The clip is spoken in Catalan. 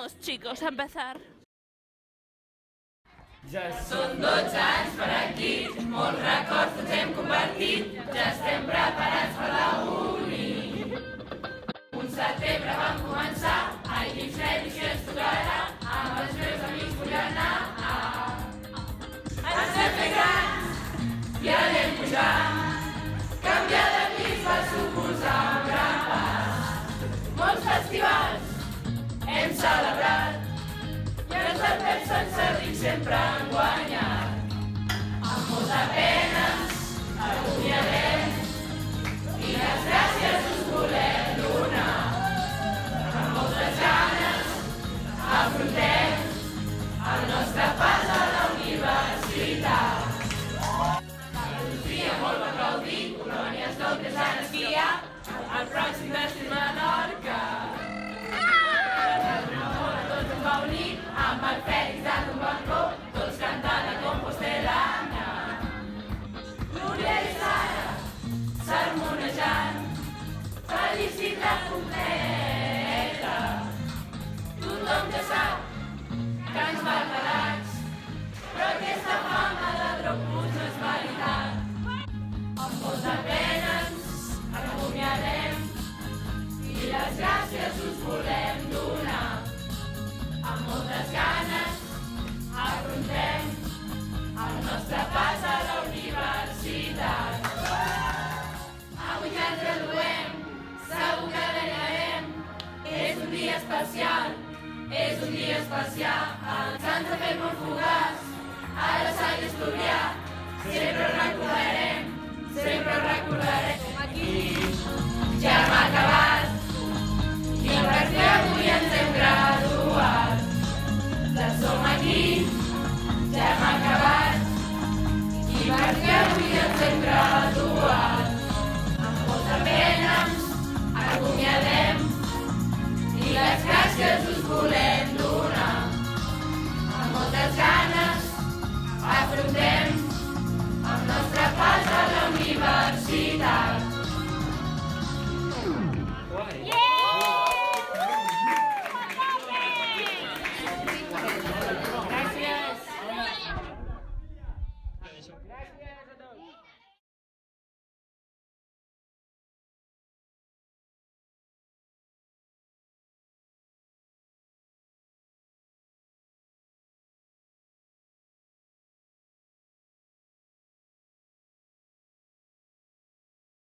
Vamos, chicos, a empezar. Ja són 12 anys per aquí, molts records tots hem compartit, ja estem preparats per la uni. Un setembre vam començar, a dins l'edició ens tocarà, amb els meus amics vull anar. Ens hem fet grans i anem pujant, canviar de pis va suposar un gran pas. Molts festivals hem celebrat, i els del pep sense ric sempre han guanyat. Amb molta pena ens acomiadem i les gràcies us volem donar. Amb moltes ganes afrontem el nostre pas a la universitat. Un dia molt va gaudir, colònies dobles a esquiar, el pròxim destí Menorca. Amb el Fèlix dalt d'un balcó, tots cantant a Compostelana. Núria i Sara, sermonejant, felicitat completa. Tothom ja sap que ens va relats, però aquesta fama de droputs no és veritat. Amb molta pena ens acomiadem i les gràcies us volem donar. Amb moltes ganes afrontem el nostre pas a la universitat. Avui que ens graduem, segur que guanyarem. És un dia especial, és un dia especial. Ens han fet molt fugaç, ara s'ha d'estudiar. Sempre ho recordarem, sempre ho recordarem. Com aquí ja hem acabat.